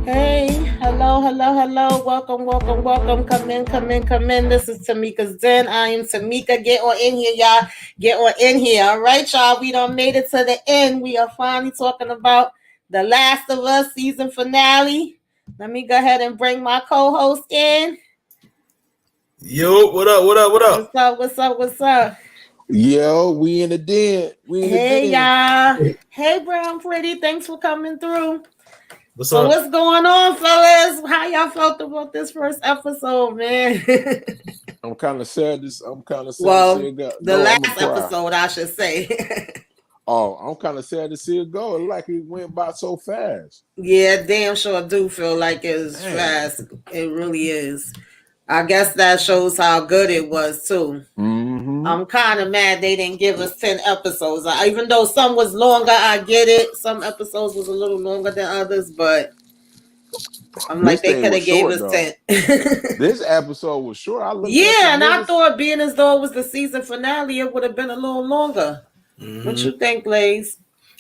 Hey, hello. Welcome. Come in. This is Tamika's Den. I am Tamika. Get on in here, y'all. Get on in here. All right, y'all. We done made it to the end. We are finally talking about The Last of Us season finale. Let me go ahead and bring my co-host in. Yo, what up? What's up? Yo, we in the den. Hey, y'all. Hey, Brown Pretty. Thanks for coming through. What's So up? what's going on, fellas? How y'all felt about this first episode, man? I'm kind of sad. I'm kind of sad Well, to see it go. the last episode, I should say. I'm kind of sad to see it go. Like it went by so fast. Yeah, damn sure do feel like it's fast. It really is. I guess that shows how good it was too. Mm-hmm. I'm kind of mad they didn't give us 10 episodes. Even though some was longer, I get it. Some episodes was a little longer than others, but I'm like, they could have gave us 10. This episode was short. I thought being as though it was the season finale, it would have been a little longer. Mm-hmm. What you think, Blaze?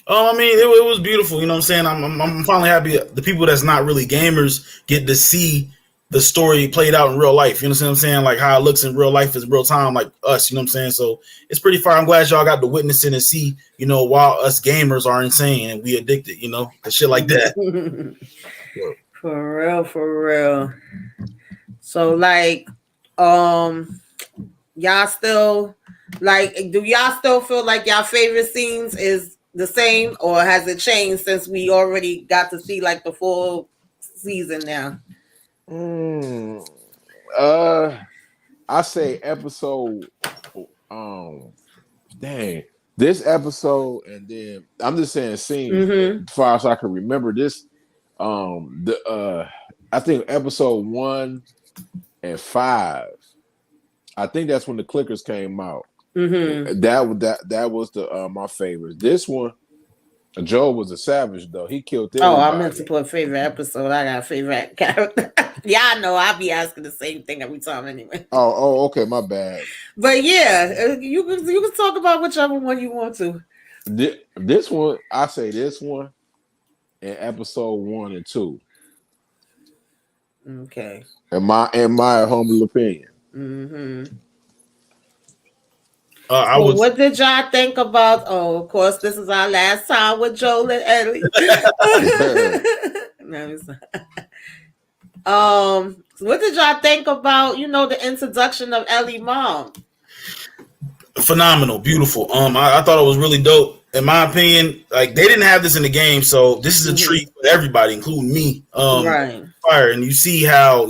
Oh, I mean, it was beautiful. You know what I'm saying? I'm finally happy the people that's not really gamers get to see the story played out in real life. You know what I'm saying? Like how it looks in real life is real time, like us. You know what I'm saying? So it's pretty far. I'm glad y'all got to witness it and see, while us gamers are insane and we addicted, and shit like that. For real. So like, y'all still do y'all still feel like y'all favorite scenes is the same, or has it changed since we already got to see like the full season now? I say episode this episode, and then I'm just saying scenes as far as I can remember this. I think episode 1 and 5. I think that's when the clickers came out. Mm-hmm. That was the my favorite. This one, Joe was a savage though. He killed everybody. Oh, I meant to put favorite episode. I got favorite character. Yeah, I know. I'll be asking the same thing every time anyway. Oh, okay, my bad. But yeah, you can talk about whichever one you want to. This one, I say this one, in episode 1 and 2. Okay. In my humble opinion. Mm-hmm. What did y'all think about? Oh, of course, this is our last time with Joel and Ellie. What did y'all think about the introduction of Ellie's mom? Phenomenal, beautiful. I thought it was really dope. In my opinion, like they didn't have this in the game, so this is a treat for everybody, including me. Right. Fire, and you see how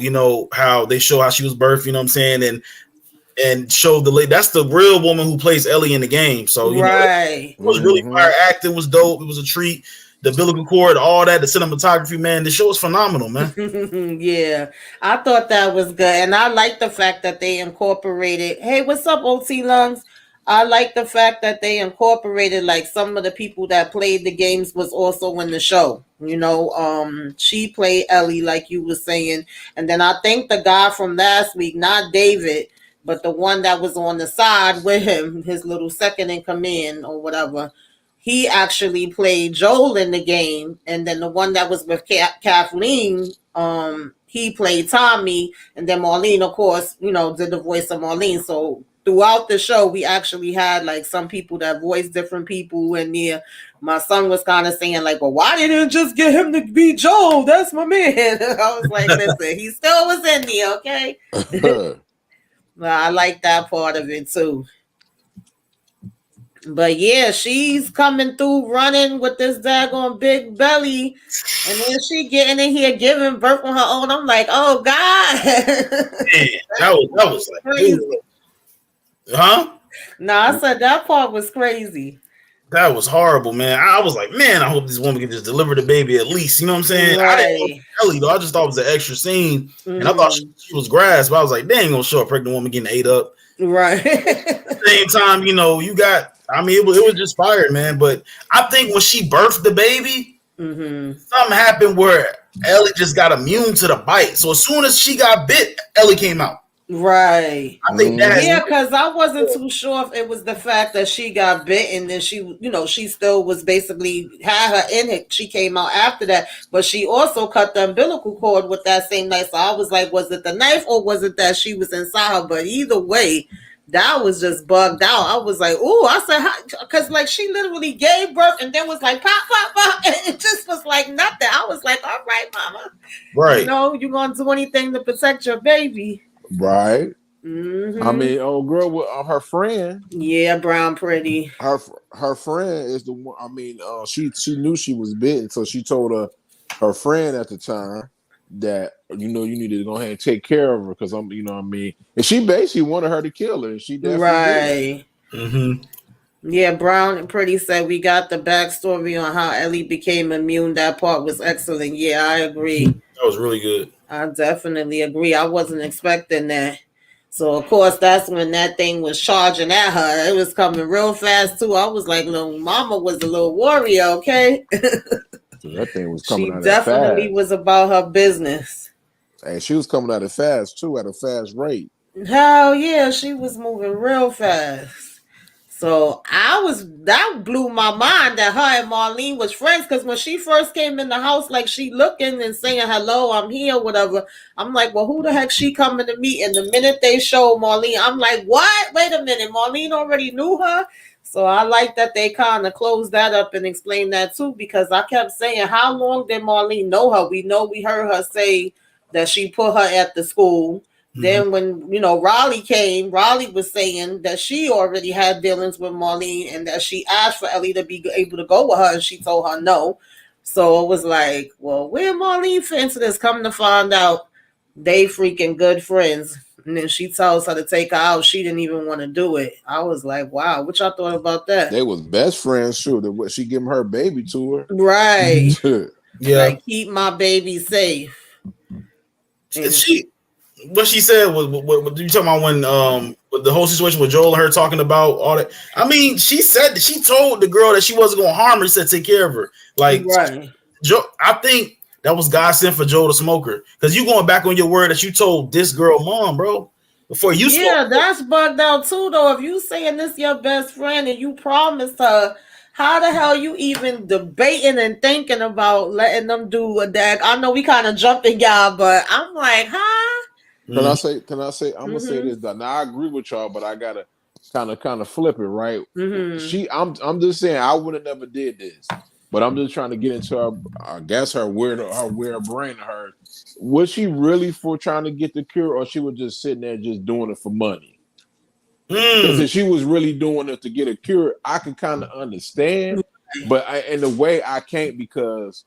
how they show how she was birthed. You know what I'm saying, and show that's the real woman who plays Ellie in the game. So it was really fire. Acting was dope. It was a treat. The umbilical cord, all that, the cinematography, man. The show was phenomenal, man. Yeah, I thought that was good, and I like the fact that they incorporated. Hey, what's up, OT Lungs? I like the fact that they incorporated like some of the people that played the games was also in the show. She played Ellie, like you were saying, and then I think the guy from last week, not David, but the one that was on the side with him, his little second in command or whatever, he actually played Joel in the game. And then the one that was with Kathleen, he played Tommy. And then Marlene, of course, did the voice of Marlene. So throughout the show, we actually had like some people that voiced different people in there. My son was kind of saying like, well, why didn't you just get him to be Joel? That's my man. I was like, listen, he still was in there, okay? I like that part of it too. But yeah, she's coming through running with this daggone big belly, and then she getting in here giving birth on her own. I'm like, oh God. Man, that was like crazy. Huh? No, I said that part was crazy. That was horrible, man. I was like, man, I hope this woman can just deliver the baby at least. You know what I'm saying? Right. I didn't know Ellie, though. I just thought it was an extra scene. And I thought she was grass, but I was like, they ain't going to show a pregnant woman getting ate up. Right. At the same time, you got, it was just fired, man. But I think when she birthed the baby, something happened where Ellie just got immune to the bite. So as soon as she got bit, Ellie came out. Right. I think that has Yeah, because I wasn't too sure if it was the fact that she got bitten and she, she still was basically had her in it. She came out after that, but she also cut the umbilical cord with that same knife. So I was like, was it the knife or was it that she was inside her? But either way, that was just bugged out. I was like, ooh, I said, because like she literally gave birth and then was like, pop, pop, pop. And it just was like nothing. I was like, all right, mama. right. You're going to do anything to protect your baby. Right. Mm-hmm. I mean, old girl with her friend. Yeah, Brown Pretty. Her friend is the one. I mean, she knew she was bitten, so she told her friend at the time that you needed to go ahead and take care of her because I'm, what I mean, and she basically wanted her to kill her, and she definitely did. Mm-hmm. Yeah, Brown and Pretty said we got the backstory on how Ellie became immune. That part was excellent. Yeah, I agree. That was really good. I definitely agree. I wasn't expecting that. So of course that's when that thing was charging at her. It was coming real fast too. I was like, little mama was a little warrior, okay? So that thing was coming She out definitely fast. was about her business. And she was coming out of fast too, at a fast rate. Hell yeah, she was moving real fast. So that blew my mind that her and Marlene was friends because when she first came in the house, like she looking and saying hello, I'm here, whatever. I'm like, well, who the heck she coming to meet? And the minute they showed Marlene, I'm like, what? Wait a minute, Marlene already knew her. So I like that they kind of closed that up and explained that too because I kept saying, how long did Marlene know her? We heard her say that she put her at the school. Then when, Raleigh came, Raleigh was saying that she already had dealings with Marlene and that she asked for Ellie to be able to go with her and she told her no. So it was like, well, where Marlene fit into this? Come to find out they freaking good friends. And then she tells her to take her out. She didn't even want to do it. I was like, wow, what y'all thought about that? They was best friends, sure. That she giving her baby to her. Right. Yeah. Like, keep my baby safe. And what she said was, what you talking about when with the whole situation with Joel and her talking about all that. I mean, she said that she told the girl that she wasn't gonna harm her. She said take care of her. Like, right. Joe, I think that was God sent for Joel to smoke her because you going back on your word that you told this girl mom, bro. Before you that's bugged out too though. If you saying this your best friend and you promised her, how the hell you even debating and thinking about letting them do a dag? I know we kind of jumping y'all, but I'm like, huh? Can I say? I'm gonna say this. Now I agree with y'all, but I gotta kind of flip it, right? I'm just saying I would have never did this, but I'm just trying to get into her. I guess her weird brain. Her was she really for trying to get the cure, or she was just sitting there just doing it for money? Because if she was really doing it to get a cure, I could kind of understand, but in a way I can't because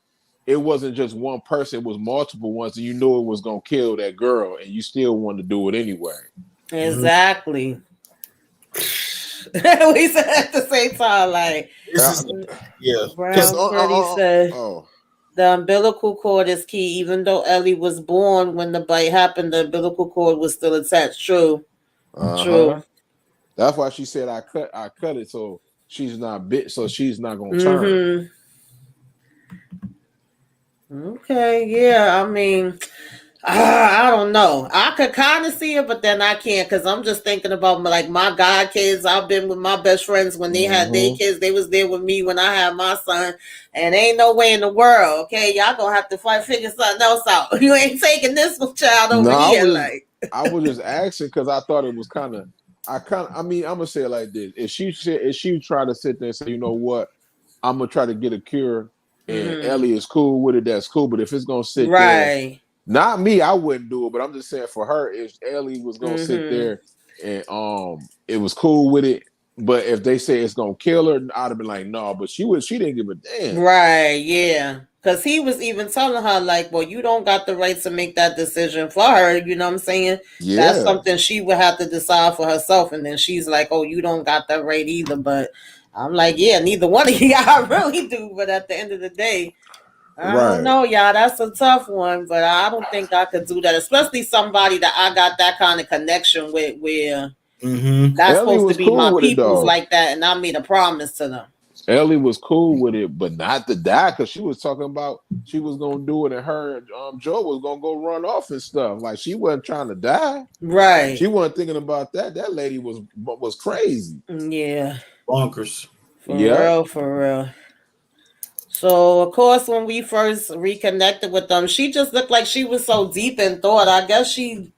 it wasn't just one person; it was multiple ones, and you knew it was gonna kill that girl, and you still wanted to do it anyway. Exactly. We said at the same time, like, Brown said, the umbilical cord is key. Even though Ellie was born when the bite happened, the umbilical cord was still attached. True. True. That's why she said I cut it so she's not bit, so she's not gonna turn. Okay, yeah. I mean, I don't know. I could kind of see it, but then I can't because I'm just thinking about like my god kids. I've been with my best friends when they had their kids. They was there with me when I had my son, and ain't no way in the world. Okay, y'all gonna have to figure something else out. You ain't taking this child over here. I was just asking because I thought it was kind of. I mean, I'm gonna say it like this: if she tried to sit there and say, you know what, I'm gonna try to get a cure, and Ellie is cool with it, that's cool. But if it's gonna sit there, not me, I wouldn't do it. But I'm just saying for her, if Ellie was gonna sit there and it was cool with it, but if they say it's gonna kill her, I'd have been like, no. But she didn't give a damn. Right? Yeah. Because he was even telling her, like, well, you don't got the right to make that decision for her. You know what I'm saying? Yeah. That's something she would have to decide for herself. And then she's like, oh, you don't got that right either. But I'm like, yeah, neither one of y'all really do. But at the end of the day, I don't know, y'all. That's a tough one. But I don't think I could do that. Especially somebody that I got that kind of connection with where that's Ellie supposed to be cool my peoples like that. And I made a promise to them. Ellie was cool with it, but not to die because she was talking about she was gonna do it, and her Joe was gonna go run off and stuff. Like she wasn't trying to die. Right. She wasn't thinking about that. That lady was crazy. Yeah. Bonkers. For real. So of course, when we first reconnected with them, she just looked like she was so deep in thought. I guess she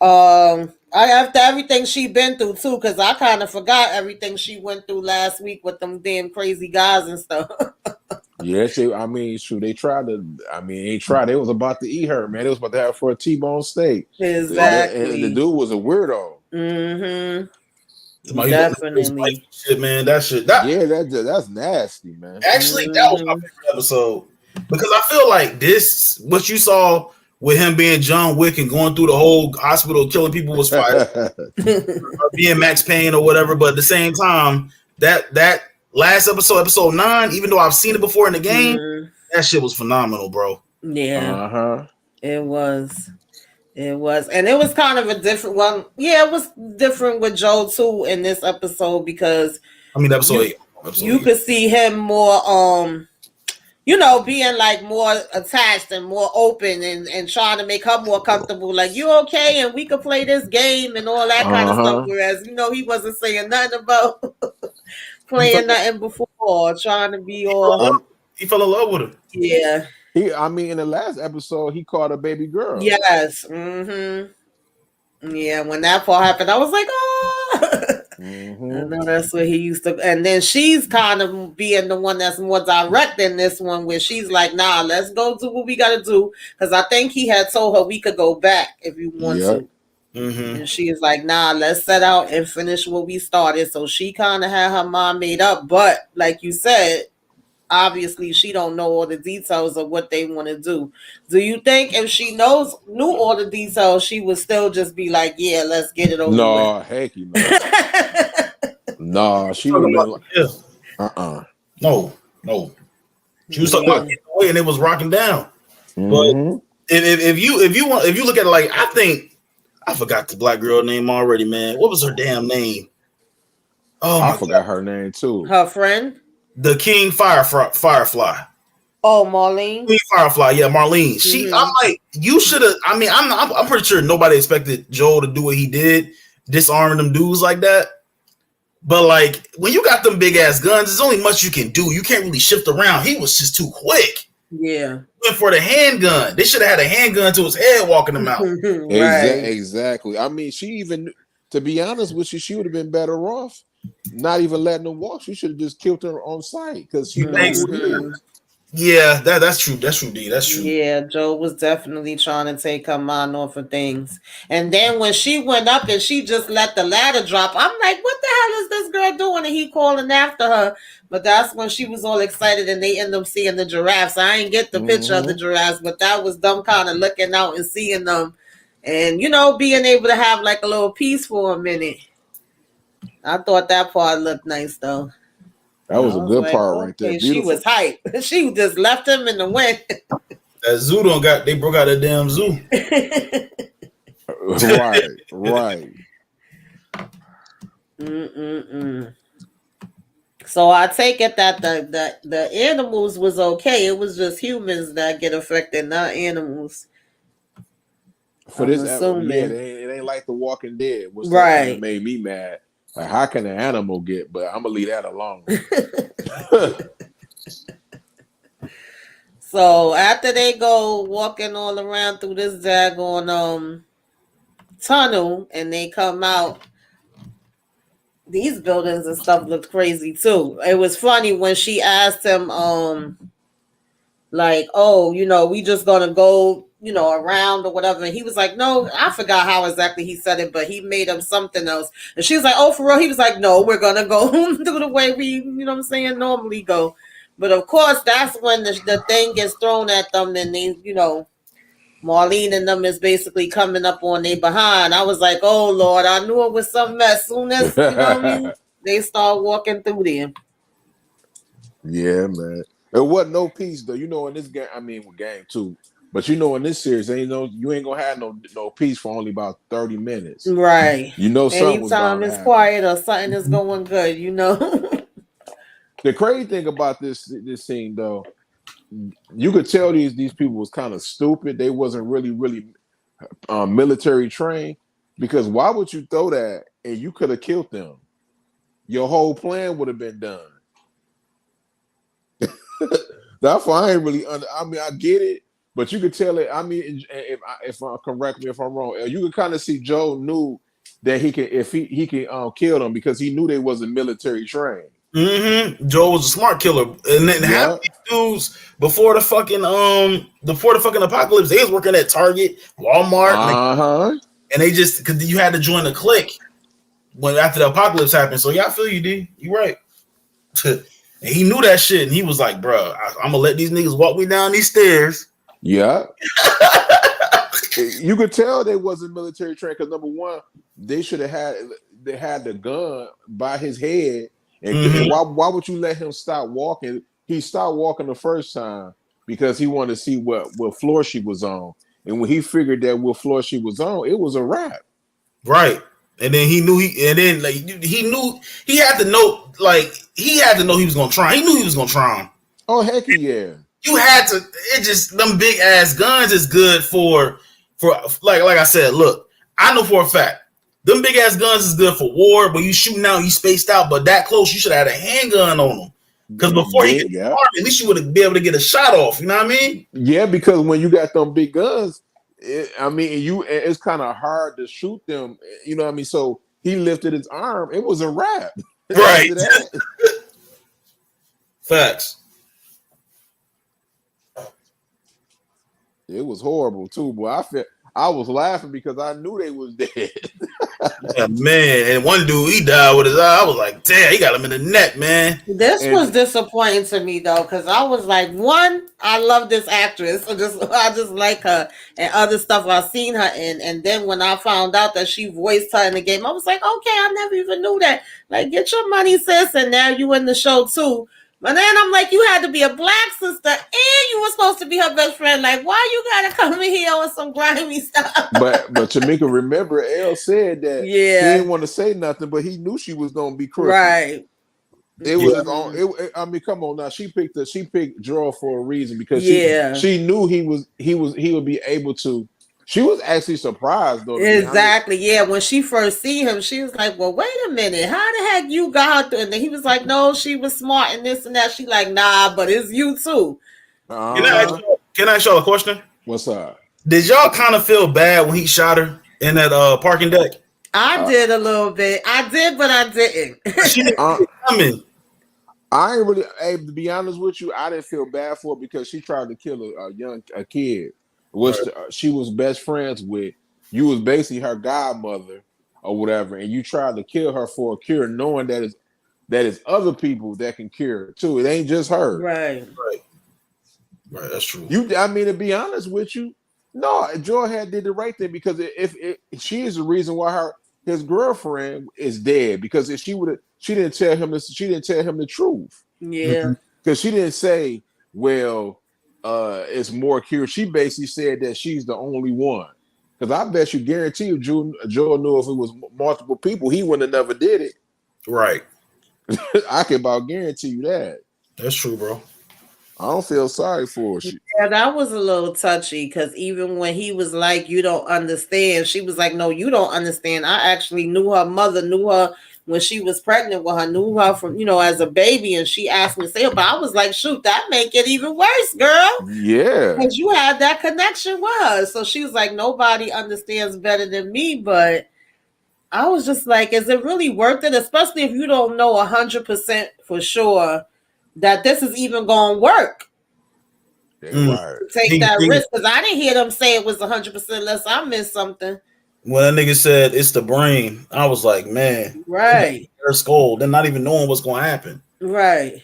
after everything she been through too, because I kind of forgot everything she went through last week with them damn crazy guys and stuff. Yeah, shoot, they tried to. They was about to eat her, man. They was about to have her for a T-bone steak. Exactly. And the dude was a weirdo. Definitely. Shit, man. That's nasty, man. Actually, that was my favorite episode because I feel like this, what you saw with him being John Wick and going through the whole hospital killing people was fire. Or being Max Payne or whatever, but at the same time, that last episode 9, even though I've seen it before in the game, that shit was phenomenal, bro. Yeah. It was. And it was kind of a different one. Yeah, it was different with Joe too in this episode because episode 8. You could see him more being like more attached and more open and trying to make her more comfortable. Like, you okay? And we could play this game and all that kind of stuff. Whereas, he wasn't saying nothing about playing nothing before or trying to be all. He fell in love with her. Yeah. In the last episode, he called a baby girl. Yes. Yeah, when that part happened, I was like, oh. I know that's what he used to. And then she's kind of being the one that's more direct in this one, where she's like, nah, let's go do what we got to do. Because I think he had told her we could go back if you want to. And she is like, nah, let's set out and finish what we started. So she kind of had her mind made up. But like you said, obviously she don't know all the details of what they want to do. Do you think if she knew all the details, she would still just be like, yeah, let's get it over with? No, heck no. No, she would have been like, No. She was talking about getting away and it was rocking down. But if you look at it like, I think I forgot the black girl name already, man. What was her damn name? Oh, I forgot her name too. Her friend? The King Firefly. Oh, Marlene. Queen Firefly, yeah, Marlene. I'm like, you should have. I mean, I'm pretty sure nobody expected Joel to do what he did, disarming them dudes like that. But like, when you got them big ass guns, there's only much you can do. You can't really shift around. He was just too quick. Yeah. Went for the handgun. They should have had a handgun to his head, walking him out. Right. Exactly. I mean, to be honest with you, she would have been better off not even letting them walk. She should have just killed her on sight because she knows who it is. Yeah, that's true. That's true, D. That's true. Yeah, Joe was definitely trying to take her mind off of things. And then when she went up and she just let the ladder drop, I'm like, what the hell is this girl doing? And he calling after her. But that's when she was all excited and they end up seeing the giraffes. I ain't get the picture of the giraffes, but that was them kind of looking out and seeing them. And, being able to have like a little peace for a minute. I thought that part looked nice, though. That was a good part right there. Beautiful. She was hype. She just left him in the wind. That zoo they broke out that damn zoo. Right. So I take it that the animals was okay. It was just humans that get affected, not animals. For this, it ain't like The Walking Dead, which right made me mad. Like, how can an animal get? But I'm gonna leave that alone. So after they go walking all around through this daggone tunnel, and they come out, these buildings and stuff looked crazy too. It was funny when she asked him, like, oh, we just gonna go, around or whatever. And he was like, no, I forgot how exactly he said it, but he made up something else. And she was like, oh, for real? He was like, no, we're gonna go through the way we, normally go. But of course, that's when the thing gets thrown at them, and they, Marlene and them is basically coming up on their behind. I was like, oh Lord, I knew it was some mess. Soon as they start walking through there. Yeah, man. There wasn't no peace though. In this game, with game 2. But in this series, you ain't gonna have no peace for only about 30 minutes. Right. Something anytime it's quiet or something is going good, The crazy thing about this scene though, you could tell these people was kind of stupid. They wasn't really military trained, because why would you throw that and you could have killed them? Your whole plan would have been done. That's why I ain't really. I mean, I get it, but you could tell it. I mean, if I correct me if I'm wrong, you could kind of see Joe knew that he can kill them because he knew they wasn't military trained. Mm-hmm. Joe was a smart killer, and then half these dudes before the fucking apocalypse, they was working at Target, Walmart, and they just because you had to join the clique when after the apocalypse happened. So yeah, I feel you, D. You right. And he knew that shit, and he was like, "Bro, I'm gonna let these niggas walk me down these stairs." Yeah. You could tell they wasn't military trained because number one, they should have had the gun by his head. And why would you let him stop walking? He stopped walking the first time because he wanted to see what floor she was on. And when he figured that what floor she was on, it was a wrap. Right. And then he knew he had to know he was gonna try. He knew he was gonna try him. Oh heck yeah. You had to, it just them big ass guns is good for like I said, look, I know for a fact. Them big ass guns is good for war, but you shooting out, you spaced out, but that close, you should have had a handgun on them. Because before he get started, at least you would be able to get a shot off. You know what I mean? Yeah, because when you got them big guns, it's kind of hard to shoot them. You know what I mean? So he lifted his arm. It was a wrap. Right. Facts. It was horrible too, boy. I was laughing because I knew they was dead. Yeah, man. And one dude, he died with his eye. I was like, damn, he got him in the neck, man. This was disappointing to me though, because I was like, one, I love this actress. I just like her and other stuff I've seen her in. And then when I found out that she voiced her in the game, I was like, okay, I never even knew that. Like, get your money, sis, and now you in the show too. But then I'm like, you had to be a black sister and you were supposed to be her best friend. Like, why you gotta come in here on some grimy stuff? But Tamika, remember, Elle said that he didn't want to say nothing, but he knew she was gonna be crooked. Right. It was I mean, come on now. She picked Joel for a reason because she knew he would be able to. She was actually surprised though. Exactly. Yeah. When she first see him, she was like, well, wait a minute. How the heck you got her through? And then he was like, no, she was smart and this and that. She like, nah, but it's you too. Can I ask y'all a question? What's up? Did y'all kind of feel bad when he shot her in that parking deck? I did a little bit. I did, but I didn't. I ain't really, to be honest with you, I didn't feel bad for her because she tried to kill a kid, which she was best friends with. You was basically her godmother or whatever, and you tried to kill her for a cure, knowing that it's other people that can cure it too. It ain't just her. Right. That's true. I mean, to be honest with you, no, Joy had did the right thing because if she is the reason why his girlfriend is dead, because if she didn't tell him the truth. Yeah. Because she didn't say, well, it's more cure. She basically said that she's the only one. Because I bet you guarantee you Joel knew if it was multiple people, he wouldn't have never did it. Right. I can about guarantee you that. That's true, bro. I don't feel sorry for her. Yeah, that was a little touchy because even when he was like, you don't understand, she was like, no, you don't understand. I actually knew her mother, knew her when she was pregnant with her, knew her from, as a baby. And she asked me to say it, but I was like, shoot, that make it even worse, girl. Yeah. Because you had that connection with her. So she was like, nobody understands better than me. But I was just like, is it really worth it? Especially if you don't know 100% for sure that this is even going to work. Take that risk, because I didn't hear them say it was 100% unless I missed something. When that nigga said it's the brain, I was like, man, right. They're scold. They're not even knowing what's going to happen. Right.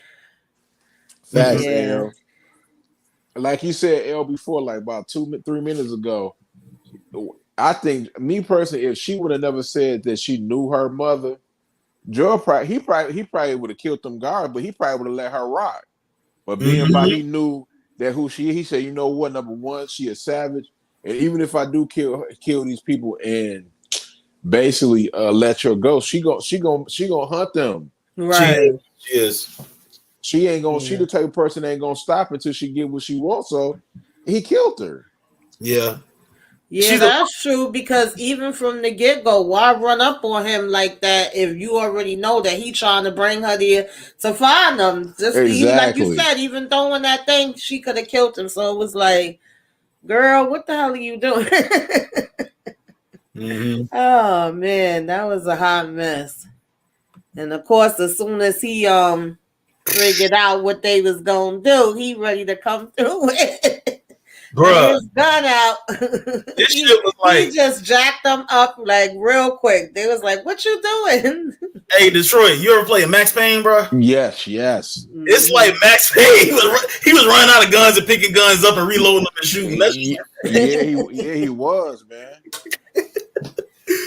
Facts, L. Like you said, L, before, like about 2-3 minutes ago, I think, me personally, if she would have never said that she knew her mother, Joe he probably would have killed them guards, but he probably would have let her rock. But being by he knew that he said, you know what, number one, she a savage, and even if I do kill these people and basically let her go, she gonna hunt them. Right. She is. She ain't gonna. She the type of person that ain't gonna stop until she get what she wants. So he killed her. Yeah. Yeah, that's true, because even from the get-go, why run up on him like that if you already know that he trying to bring her there to find them? Just like you said, even throwing that thing, she could have killed him. So it was like, girl, what the hell are you doing? Oh man, that was a hot mess. And of course, as soon as he figured out what they was gonna do, he ready to come through with his gun out. This shit was like, he just jacked them up like real quick. They was like, "What you doing?" Hey, Detroit, you ever play Max Payne, bro? Yes. It's like Max Payne. He was running out of guns and picking guns up and reloading them and shooting. He was, man.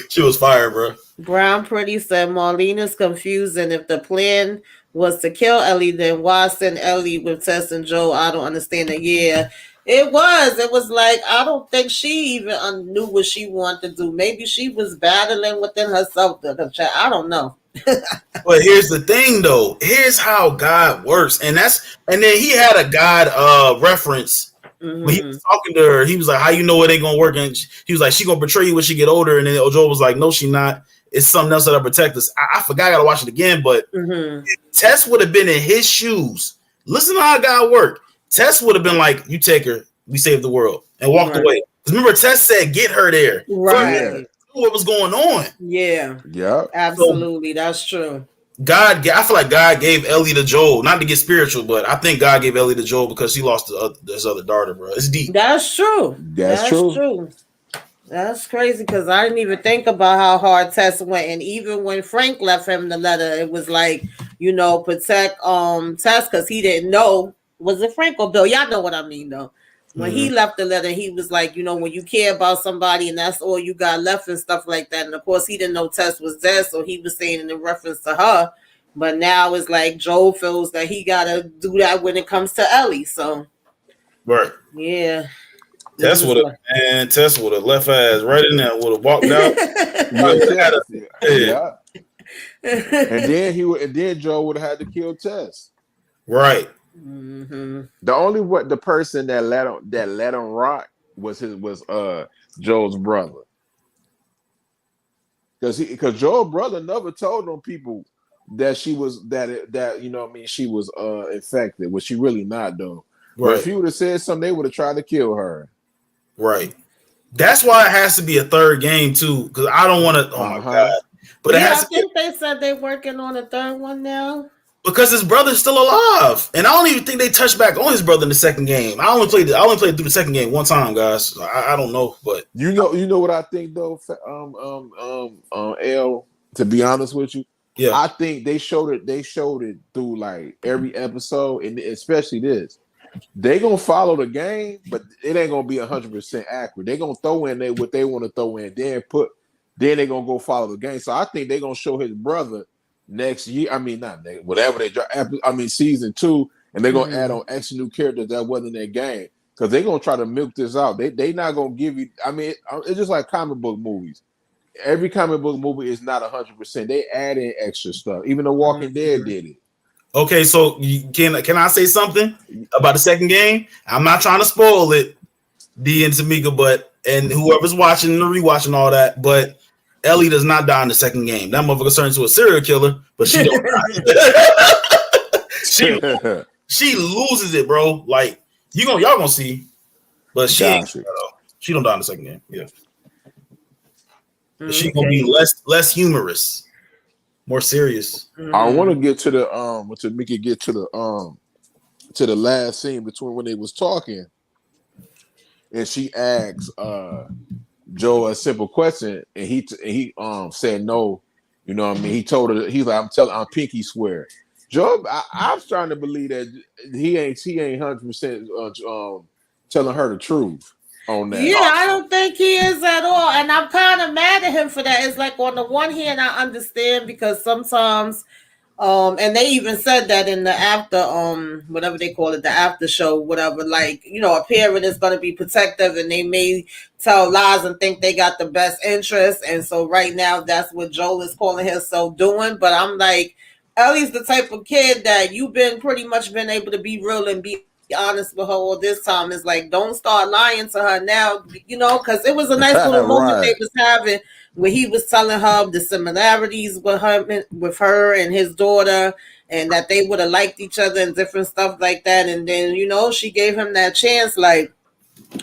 She was fired, bro. Brown Pretty said Marlena's confusing. If the plan was to kill Ellie, then why send Ellie with Tess and Joe? I don't understand it. Yeah, it was. It was like, I don't think she even knew what she wanted to do. Maybe she was battling within herself. I don't know. But here's the thing, though. Here's how God works, and then he had a God reference. When he was talking to her, he was like, "How you know it ain't gonna work?" And he was like, "She gonna betray you when she get older." And then Joel was like, "No, she not. It's something else that'll protect us." I forgot. I gotta watch it again. But if Tess would have been in his shoes, listen to how God worked. Tess would have been like, "You take her. We save the world," and walked away. Because remember, Tess said, "Get her there." Right. What was going on? Yeah. Yeah. Absolutely. So, that's true. I feel like God gave Ellie to Joel, not to get spiritual, but I think God gave Ellie to Joel because she lost his other daughter, bro. It's deep. That's true. That's true. That's crazy, because I didn't even think about how hard Tess went. And even when Frank left him the letter, it was like, protect Tess, because he didn't know. Was it Frank or Bill? Y'all know what I mean, though. When he left the letter, he was like, when you care about somebody and that's all you got left and stuff like that. And of course, he didn't know Tess was dead, so he was saying in reference to her. But now it's like Joel feels that he got to do that when it comes to Ellie. So, right. Yeah. Tess would have left her ass right in there, would have walked out. Yeah. And then Joel would have had to kill Tess. Right. The person that let him rock was Joel's brother, because Joel's brother never told them people that she was she was infected, which she really not though. Right. But if he would have said something, they would have tried to kill her. Right. That's why it has to be a third game too, because I don't want to. Oh my god! But I think they said they're working on a third one now. Because his brother's still alive, and I don't even think they touched back on his brother in the second game. I only played through the second game one time, guys. I don't know, but you know what I think though, L. To be honest with you, I think they showed it through like every episode, and especially this. They gonna follow the game, but it ain't gonna be 100% accurate. They gonna throw in what they want to throw in, then they gonna go follow the game. So I think they gonna show his brother next year. I mean, not next, whatever they drop. I mean, season 2, and they're gonna add on extra new characters that wasn't in their game, because they're gonna try to milk this out. They not gonna give you. I mean, it's just like comic book movies. Every comic book movie is not 100%. They add in extra stuff. Even The Walking Dead did it. Okay, so can I say something about the second game? I'm not trying to spoil it, D and Tamika, and whoever's watching and rewatching all that, but Ellie does not die in the second game. That motherfucker turns into a serial killer, but she don't die. she loses it, bro. Like y'all gonna see, but she don't die in the second game. Yeah, but she gonna be less humorous. More serious. I want to get to the last scene between when they was talking, and she asks Joe a simple question, and he said no. You know what I mean? He told her, he's like, I'm pinky swear. Joe, I'm starting to believe that he ain't 100% telling her the truth on that. Yeah, I don't think he is at all. And I'm kind of mad at him for that. It's like, on the one hand, I understand, because sometimes, and they even said that in the after, whatever they call it, the after show, whatever, like, a parent is going to be protective, and they may tell lies and think they got the best interest. And so right now, that's what Joel is calling himself doing. But I'm like, Ellie's the type of kid that you've been pretty much been able to be real and be honest with her all this time. It's like, don't start lying to her now, because it was a nice little moment they Right. was having where he was telling her the similarities with her and his daughter, and that they would have liked each other and different stuff like that. And then, she gave him that chance, like,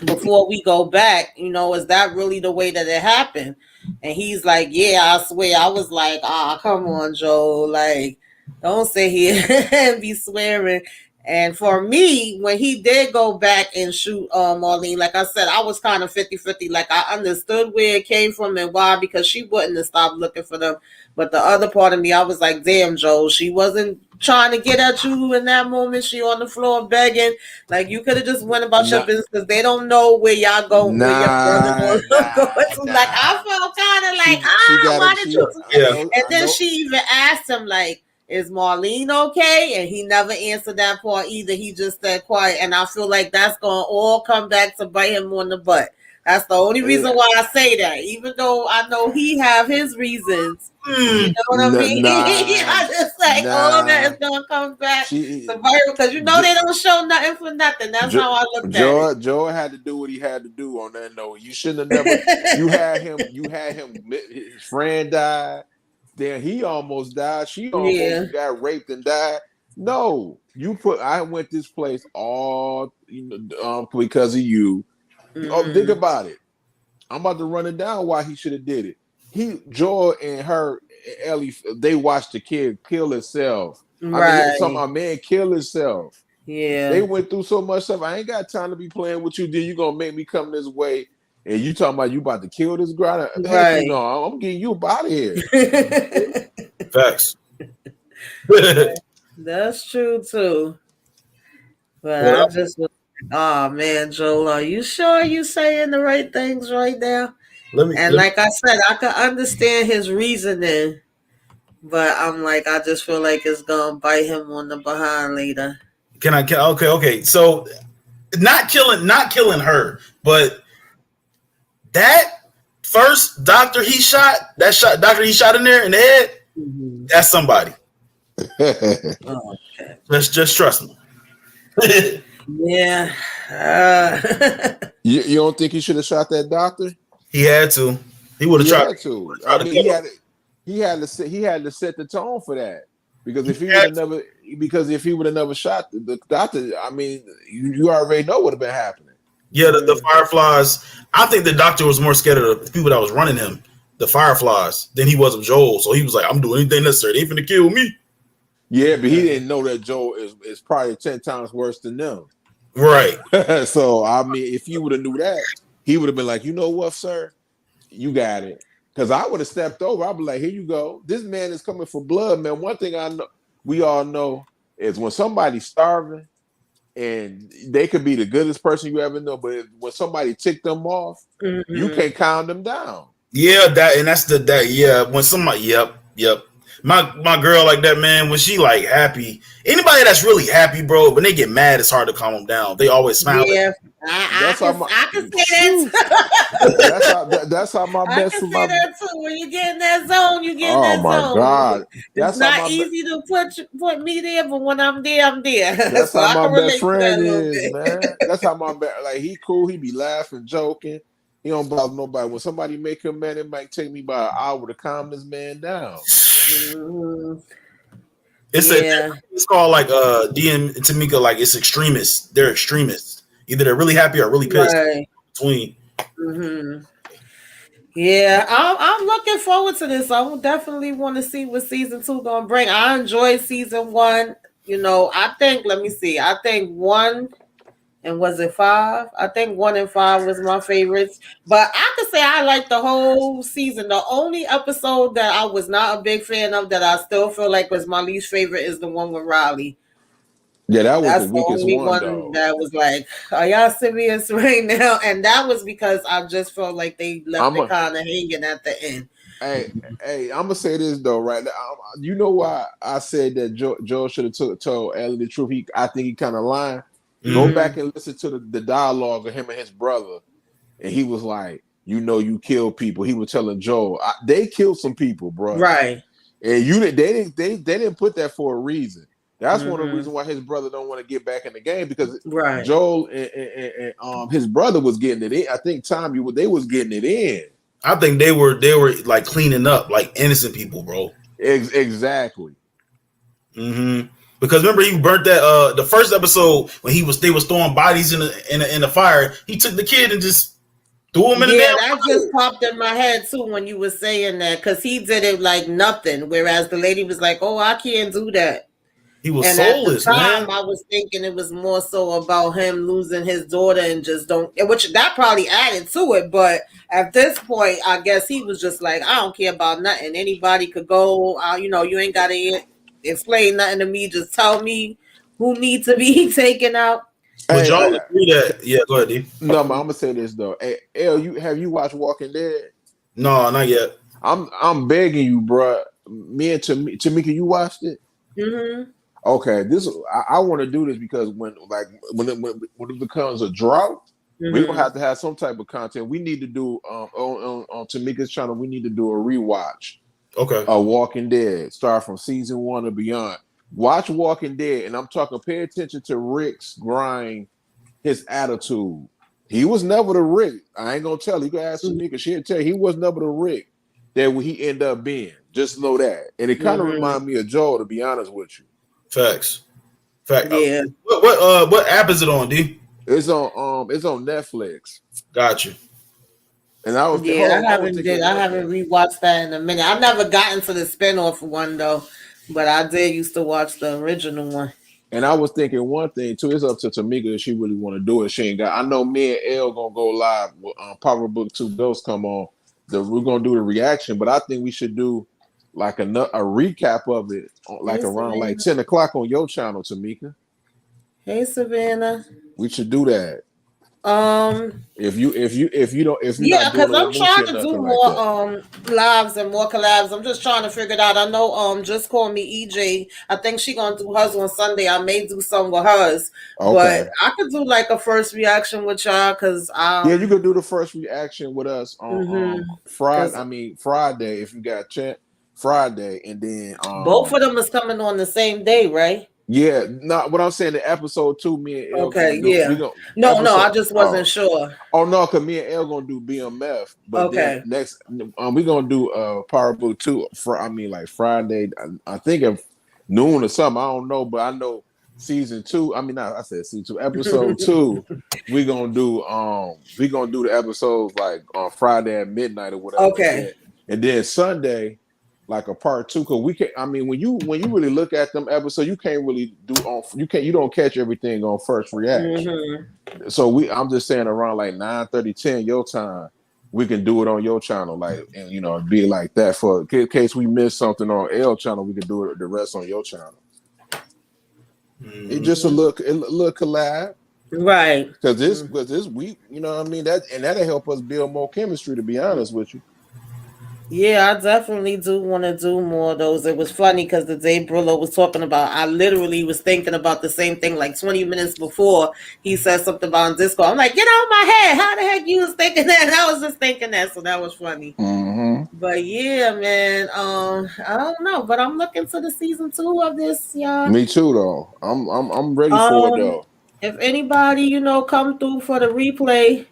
before we go back, is that really the way that it happened? And he's like, yeah, I swear. I was like, come on, Joe. Like, don't sit here and be swearing. And for me, when he did go back and shoot Marlene, like I said, I was kind of 50-50. Like, I understood where it came from and why, because she wouldn't have stopped looking for them. But the other part of me, I was like, damn, Joe, she wasn't trying to get at you in that moment. She on the floor begging. Like, you could have just went about your Nah, business, because they don't know where y'all go, where your brother nah, going to. Like, I nah. felt kind of like, She got why it. did She, you? Yeah. And I then know. she even asked him, like, is Marlene okay? And he never answered that part either. He just said quiet. And I feel like that's going to all come back to bite him on the butt. That's the only reason why I say that. Even though I know he have his reasons. You know what I mean? Nah, I just like all of that nah. is going to come back She, to bite him, because they don't show nothing for nothing. That's how I looked at it. Joe had to do what he had to do on that note. You shouldn't have never. You had him. You had him. His friend died. Then he almost died. She Yeah. almost got raped and died. No, you put. I went this place all because of you. Oh, think Mm-hmm. about it. I'm about to run it down why he should have did it. Joy and her, Ellie, they watched the kid kill himself. I mean, some Right. a man kill himself. They Yeah. went through so much stuff. I ain't got time to be playing with you. Then you gonna make me come this way, and you talking about you about to kill this guy? Heck, you Right. know, I'm getting you up out of here. Facts. That's true too. But I Well, just was like, oh man, Joel, are you sure you saying the right things right now? let me. And like I said, I could understand his reasoning, but I'm like, I just feel like it's gonna bite him on the behind later. Okay. So, not killing her, but that first doctor he shot in there in the head. Mm-hmm. That's somebody. Oh, okay. Just trust me. Yeah. You don't think he should have shot that doctor? He had to. He would have He tried. had to. Tried I to mean, kill him. he had to set the tone for that. Because if he would Had have never, because if he would have never shot the doctor, I mean, you already know what would have been happening. Yeah, the Fireflies. I think the doctor was more scared of the people that was running him, the Fireflies, than he was of Joel. So he was like, "I'm doing anything necessary. They finna kill me." Yeah, but he didn't know that Joe is probably 10 times worse than them. Right. So I mean, if you would have knew that, he would have been like, you know what, sir, you got it. Because I would have stepped over. I'd be like, here you go. This man is coming for blood, man. One thing I know, we all know, is when somebody's starving, and they could be the goodest person you ever know, but when somebody ticked them off, you Mm-hmm. can't calm them down. Yeah, that's that. Yeah, when somebody. Yep. My girl like that, man. When she like happy, anybody that's really happy, bro. When they get mad, it's hard to calm them down. They always smiling. Yeah, I That's how can my I can say that. that's how my I best can for say my that too. When you get in that zone, you get in oh that my zone. god. It's That's how not my easy to put me there, but when I'm there, I'm there. that's So how I my can best relate to that friend a little is, bit. man. That's how like he cool, he be laughing, joking. He don't bother nobody. When somebody make him mad, it might take me about an hour to calm this man down. Mhm. It's Yeah. it's called like DM and Tamika, like it's extremists. They're extremists. Either they're really happy or really pissed. Right. Between. Hmm. Yeah, I'm looking forward to this. I will definitely want to see what season 2 gonna bring. I enjoyed season 1. I think. Let me see. I think 1. And was it 5? I think 1 and 5 was my favorites. But I could say I liked the whole season. The only episode that I was not a big fan of, that I still feel like was my least favorite, is the one with Riley. Yeah, that was the That's the weakest only one one though. that was like, are y'all serious right now? And that was because I just felt like they left I'm it a kind of hanging at the end. hey, I'm gonna say this though, right now. You know why I said that Joe should have told Ellie the truth? I think he kind of lying. Go Mm-hmm. back and listen to the dialogue of him and his brother, and he was like, "You know, you kill people." He was telling Joe, "They killed some people, bro." Right. And they didn't put that for a reason. That's one of the reasons why his brother don't want to get back in the game, because Joel and his brother was getting it in. I think they was getting it in. I think they were like cleaning up like innocent people, bro. Exactly. Because remember, he burnt that the first episode when they was throwing bodies in the fire. He took the kid and just threw him in the damn that just popped in my head too when you were saying that, because he did it like nothing, whereas the lady was like, "Oh, I can't do that." He was soulless, man. I was thinking it was more so about him losing his daughter and just which that probably added to it. But at this point, I guess he was just like, I don't care about nothing. Anybody could go. You ain't got to explain nothing to me. Just tell me who needs to be taken out. Would y'all agree that? Yeah, go ahead, D. No, man, I'm gonna say this though. Hey, El, have you watched Walking Dead? No, not yet. I'm begging you, bro. Me and Tamika, you watched it? Okay, I want to do this because when it becomes a drought, we're gonna have to have some type of content. We need to do on Tamika's channel. We need to do a rewatch. Okay, Walking Dead, start from season 1 or beyond. Watch Walking Dead, and I'm talking. Pay attention to Rick's grind, his attitude. He was never the Rick. I ain't gonna tell you. You can ask Tamika; she'll tell you he was never the Rick that he ended up being. Just know that, and it kind of reminds me of Joel, to be honest with you. Facts. Yeah. What app is it on, D? It's on Netflix. Got you. And I haven't rewatched that in a minute. I've never gotten to the spinoff one though, but I did used to watch the original one. And I was thinking one thing too. It's up to Tamika if she really want to do it. She ain't got. I know me and Elle gonna go live on Power Book 2 Ghosts come on. We're gonna do the reaction, but I think we should do like a recap of it, around like 10 o'clock on your channel, Tamika. Hey, Savannah. We should do that. If you don't, because I'm trying to do more lives and more collabs. I'm just trying to figure it out. I know Just Call Me EJ. I think she gonna do hers on Sunday. I may do some with hers, but I could do like a first reaction with y'all because you could do the first reaction with us on Friday. I mean Friday if you got a chance. Friday, and then both of them is coming on the same day, right? Yeah, not what I'm saying. The episode 2, me and El. Okay, I just wasn't sure. Oh no, because me and El gonna do BMF, but then next we gonna do Power Book 2 like Friday. I think of noon or something. I don't know, but I know season 2. I mean, I said season 2, episode 2. We gonna do the episodes like on Friday at midnight or whatever. Okay, and then Sunday. Like a part 2, because we can. I mean, when you really look at them episodes, you can't really you don't catch everything on first reaction. So I'm just saying around like 9:30, 10 your time, we can do it on your channel, like, and be like that for in case we miss something on L channel, we can do it the rest on your channel. It's just a little collab, right? Because this week, what I mean, that'll help us build more chemistry. To be honest with you. Yeah, I definitely do want to do more of those. It was funny because the day Brillo was talking about, I literally was thinking about the same thing like 20 minutes before he said something about Discord. I'm like, get out of my head. How the heck you was thinking that? And I was just thinking that, so that was funny. But yeah, man, I don't know, but I'm looking to the season 2 of this, y'all. Me too, though. I'm ready for it, though. If anybody, come through for the replay,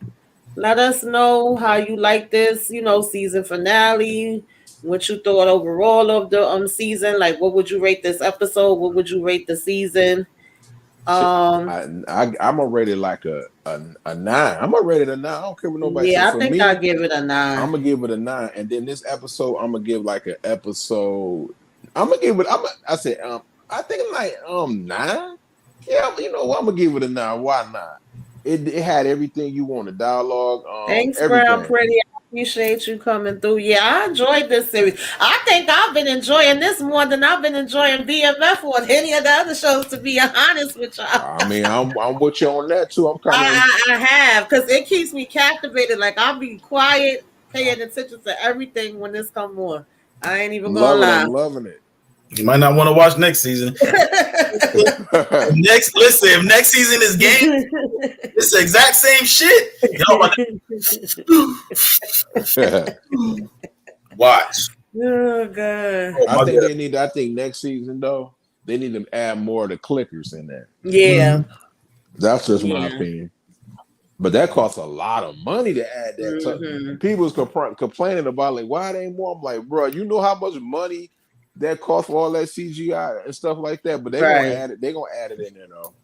let us know how you like this, season finale, what you thought overall of the season. Like, what would you rate this episode? What would you rate the season? I'm gonna rate it like a 9. I'm gonna rate it a 9. I don't care what nobody says. Yeah, I think I'll give it a 9. I'm gonna give it a 9, and then this episode, I'm gonna give like an episode. I'm gonna give it. I think like 9. Yeah, you know what? I'm gonna give it a 9. Why not? It had everything you want, the dialogue. Thanks, everything. Brown Pretty. I appreciate you coming through. Yeah, I enjoyed this series. I think I've been enjoying this more than I've been enjoying BMF or any of the other shows, to be honest with y'all. I mean, I'm with you on that too. I have, because it keeps me captivated. Like, I'll be quiet, paying attention to everything when this come on. I ain't even gonna lie. I'm loving it. You might not want to watch next season. If next season is game, it's the exact same shit. Y'all watch. Oh god. Oh, I my think God. they need. I think next season though, they need to add more of the clickers in there. Yeah. That's just my Yeah. opinion. But that costs a lot of money to add that. People was complaining about like why it ain't more. I'm like, bro, you know how much money that costs for all that CGI and stuff like that. But they gonna Right. add it. They gonna add it in there though.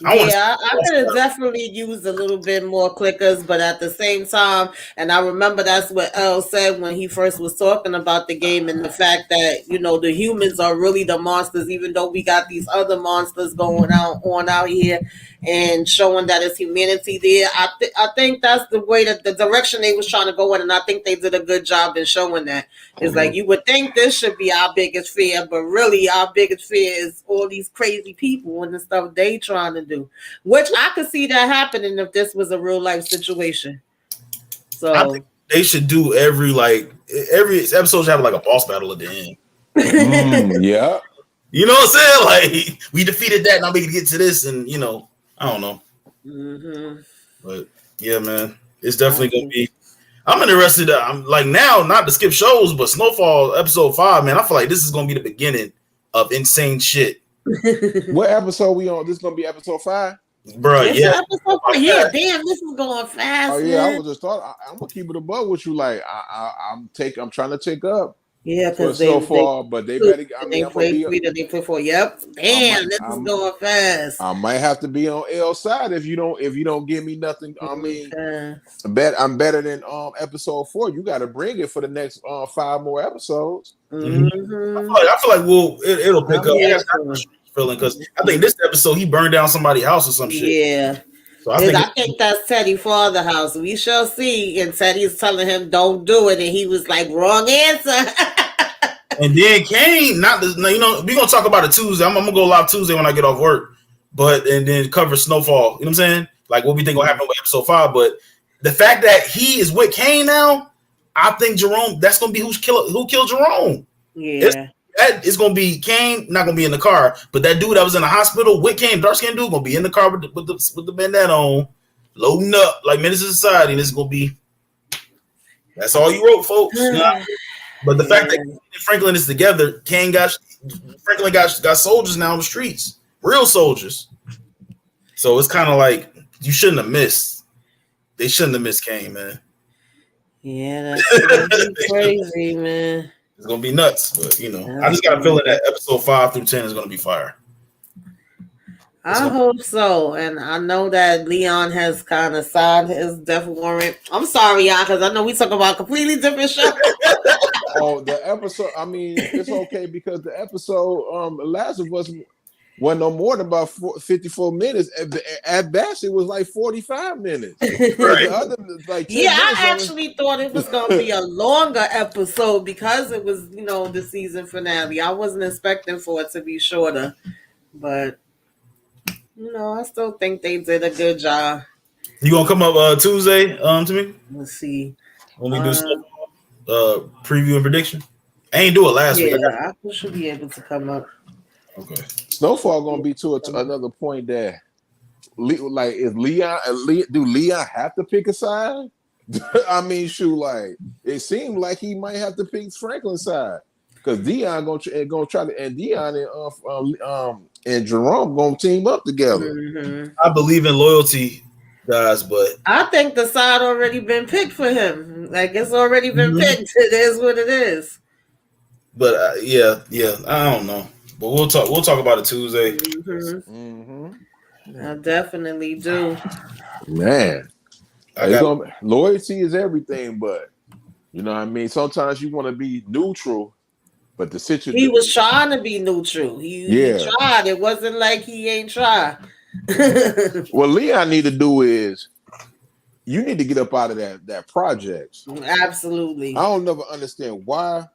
I want to Yeah, I could have definitely used a little bit more clickers, but at the same time, and I remember that's what Earl said when he first was talking about the game and the fact that, the humans are really the monsters, even though we got these other monsters going on out here and showing that it's humanity there. I think that's the way that the direction they was trying to go in, and I think they did a good job in showing that. It's like you would think this should be our biggest fear, but really our biggest fear is all these crazy people and the stuff they trying to do. Which I could see that happening if this was a real life situation. I think So they should do every episode should have like a boss battle at the end. Yeah. You know what I'm saying? Like we defeated that, now we can get to this, and I don't know. But yeah, man, it's definitely gonna be. I'm interested. I'm like now, not to skip shows, but Snowfall episode 5, man. I feel like this is gonna be the beginning of insane shit. What episode we on? This is gonna be episode 5, bro. Yeah, yeah. Damn, this is going fast. Oh yeah, man. I was just thought I'm gonna keep it above with you. Like I'm trying to take up. Yeah, because so far, but they better. I mean, I'm gonna be. 3, then they play 4. Yep. Damn, this is going fast. I might have to be on L side if you don't give me nothing. I mean, I'm better than episode 4. You got to bring it for the next 5 more episodes. I feel like it'll pick up. Feeling because I think this episode he burned down somebody's house or some shit. Yeah. So I think that's Teddy's father's house. We shall see. And Teddy's telling him don't do it, and he was like, wrong answer. And then Kane, we're gonna talk about it Tuesday. I'm gonna go live Tuesday when I get off work, and then cover Snowfall. You know what I'm saying? Like what we think will happen with episode 5. But the fact that he is with Kane now, I think Jerome. That's gonna be who killed Jerome. Yeah. It's gonna be Kane, not gonna be in the car, but that dude that was in the hospital with Kane, dark skinned dude, gonna be in the car with the bandana on, loading up like Menace to Society, and it's gonna be. That's all you wrote, folks. But the fact that Franklin is together, Franklin got soldiers now on the streets, real soldiers. So it's kind of like you shouldn't have missed. They shouldn't have missed Kane, man. Yeah, that's crazy, man. It's gonna be nuts, but I just got a feeling that episode 5 through 10 is gonna be fire. I hope so, and I know that Leon has kind of signed his death warrant. I'm sorry, y'all, because I know we talk about completely different shows. Oh, the episode. I mean, it's okay because the episode, Last of Us, wasn't no more than about 54 minutes. At best, it was like 45 minutes. Right. The other, like I actually thought it was going to be a longer episode because it was, the season finale. I wasn't expecting for it to be shorter, but I still think they did a good job. You gonna come up Tuesday to me? Let's see. When we do preview and prediction? I ain't do it last week. Yeah, I should be able to come up. Okay. Snowfall gonna be to another point that, like, is do Leon have to pick a side? I mean, shoot, like it seemed like he might have to pick Franklin's side because Dion gonna try to, and Dion and Jerome gonna team up together. I believe in loyalty, guys, but I think the side already been picked for him. Like it's already been picked. It is what it is. But yeah, I don't know. But we'll talk about it Tuesday. I definitely do. Man, loyalty is everything, but you know what I mean? Sometimes you want to be neutral, but the situation. He was trying to be neutral. He tried. It wasn't like he ain't tried. What Leon need to do is you need to get up out of that project. Absolutely. I don't never understand why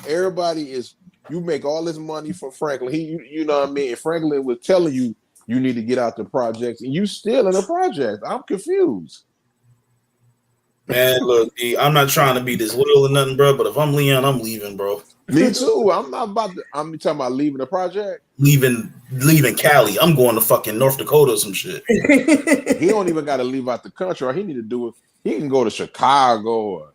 everybody is. You make all this money for Franklin. You know what I mean? And Franklin was telling you need to get out the projects, and you still in the project. I'm confused. Man, look, I'm not trying to be disloyal or nothing, bro. But if I'm Leon, I'm leaving, bro. Me too. I'm not about to. I'm talking about leaving the project. Leaving Cali. I'm going to fucking North Dakota or some shit. He don't even got to leave out the country. All he need to do is he can go to Chicago or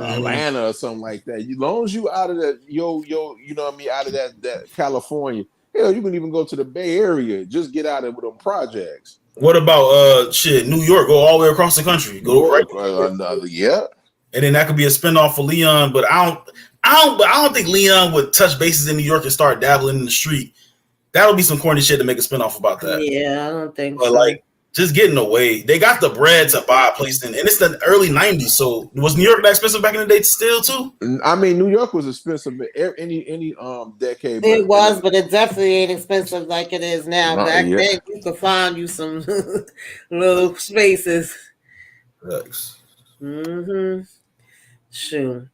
Atlanta or something like that. As long as you out of that, you know what I mean, out of that California. Hell, you can even go to the Bay Area. Just get out of them projects. What about New York? Go all the way across the country. Go right. Yeah. And then that could be a spinoff for Leon, but I don't think Leon would touch bases in New York and start dabbling in the street. That'll be some corny shit to make a spinoff about that. Yeah, I don't think but so. Like, just getting away. They got the bread to buy a place in, and it's the early 90s. So was New York that expensive back in the day still too? I mean, New York was expensive any decade. It was, but it definitely ain't expensive like it is now. Back then, you could find you some little spaces. Thanks. Sure.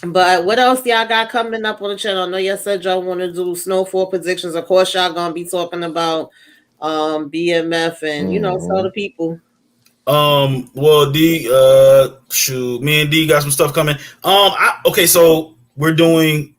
But what else y'all got coming up on the channel? I know y'all said y'all want to do snowfall predictions. Of course, y'all gonna be talking about BMF and tell the people. Well, D, me and D got some stuff coming. Okay, so we're doing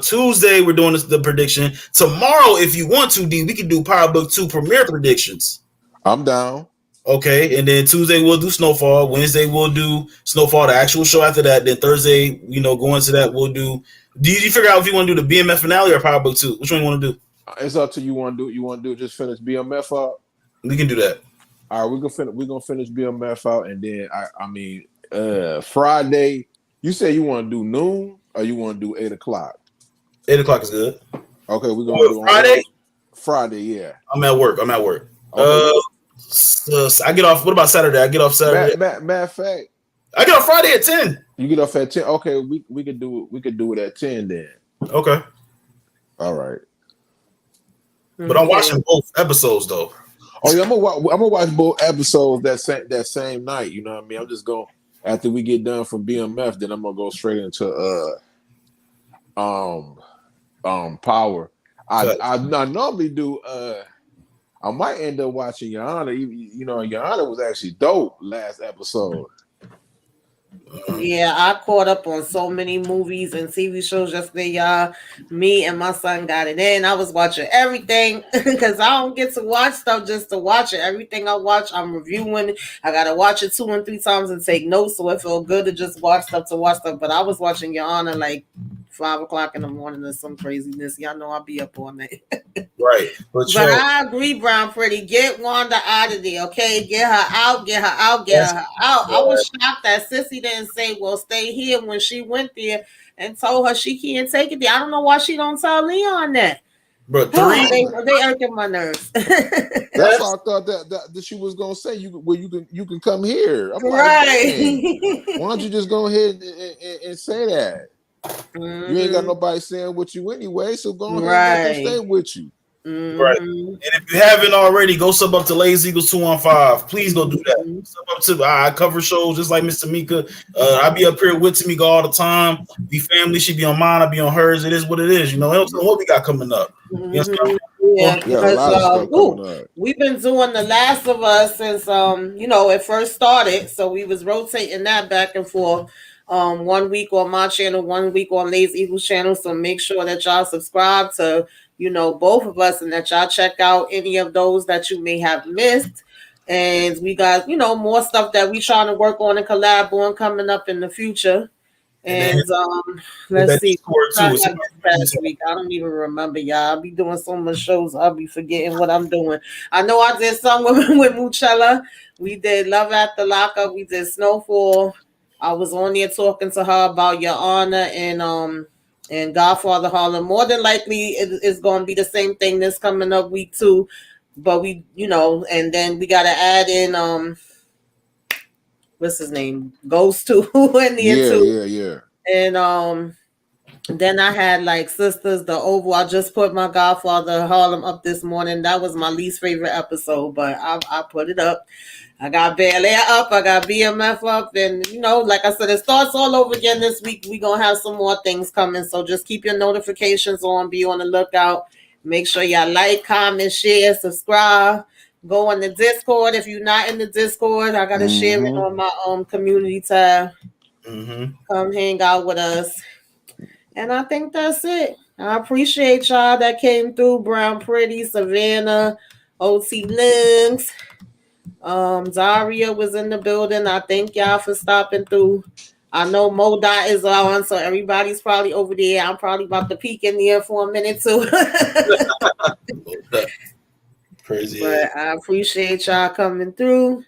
Tuesday. We're doing the prediction. Tomorrow, if you want to, D, we can do Power Book 2 premiere predictions. I'm down. Okay, and then Tuesday we'll do Snowfall. Wednesday we'll do Snowfall, the actual show after that. Then Thursday, go into that. We'll do. Did you figure out if you want to do the BMF finale or Power Book 2? Which one you want to do? It's up to you. Want to do? You want to do just finish BMF up? We can do that. All right, we're gonna finish BMF out, and then Friday. You say you want to do noon or you want to do 8:00? 8:00 is good. Okay, we're gonna do Friday. Friday, yeah. I'm at work. Okay. I get off. What about Saturday? I get off Saturday. Matter of fact, I get off Friday at 10. You get off at 10. Okay, we could do it. We could do it at 10 then. Okay. All right. But I'm watching both episodes though. Oh yeah, I'm gonna watch both episodes that same night. You know what I mean? I'm just going after we get done from BMF, then I'm gonna go straight into Power. I normally do I might end up watching Your Honor. Your Honor was actually dope last episode. Yeah, I caught up on so many movies and TV shows yesterday, y'all. Me and my son got it in. I was watching everything because I don't get to watch stuff just to watch it. Everything I watch, I'm reviewing. I gotta watch it 2 and 3 times and take notes, so it felt good to just watch stuff to watch stuff. But I was watching Your Honor like 5:00 in the morning or some craziness. Y'all know I'll be up all night. Right. But I agree, Brown Pretty. Get Wanda out of there, okay? Get her out, get her out, get her out. I was shocked that Sissy didn't say, well, stay here when she went there and told her she can't take it there. I don't know why she don't tell Leon that. But they irking my nerves. That's why I thought that she was gonna say you can come here. I'm right. Like, why don't you just go ahead and say that? You ain't got nobody saying with you anyway, so go ahead and stay with you. Right. And if you haven't already, go sub up to Lazy Eagles 215. Please go do that. Sub up to I cover shows just like Mr. Mika. I be up here with Tamika all the time. We family. She be on mine. I be on hers. It is what it is. What we got coming up. Yeah, because we've been doing The Last of Us since it first started. So we was rotating that back and forth. 1 week on my channel, 1 week on Lazy Eagles channel. So make sure that y'all subscribe to both of us and that y'all check out any of those that you may have missed. And we got more stuff that we trying to work on and collab on coming up in the future. And let's see. Past week, I don't even remember, y'all. I'll be doing so much shows, I'll be forgetting what I'm doing. I know I did some with Muchella. We did Love at the Lockup. We did Snowfall. I was on there talking to her about Your Honor and Godfather Harlem. More than likely, it's going to be the same thing this coming up week 2. But we, and then we got to add in what's his name, Ghost 2 in there too. Yeah. And then I had like Sisters, the Oval. I just put my Godfather Harlem up this morning. That was my least favorite episode, but I put it up. I got Bel Air up. I got BMF up. And, like I said, it starts all over again this week. We're going to have some more things coming. So just keep your notifications on. Be on the lookout. Make sure y'all like, comment, share, subscribe. Go on the Discord. If you're not in the Discord, I got to share it on my community tab. Come hang out with us. And I think that's it. I appreciate y'all that came through. Brown Pretty, Savannah, OT Links. Zaria was in the building. I thank y'all for stopping through. I know MoDOT is on, so everybody's probably over there. I'm probably about to peek in there for a minute too. Crazy. But I appreciate y'all coming through.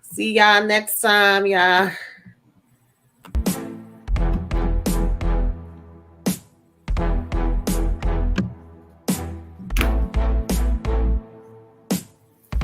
See y'all next time, y'all.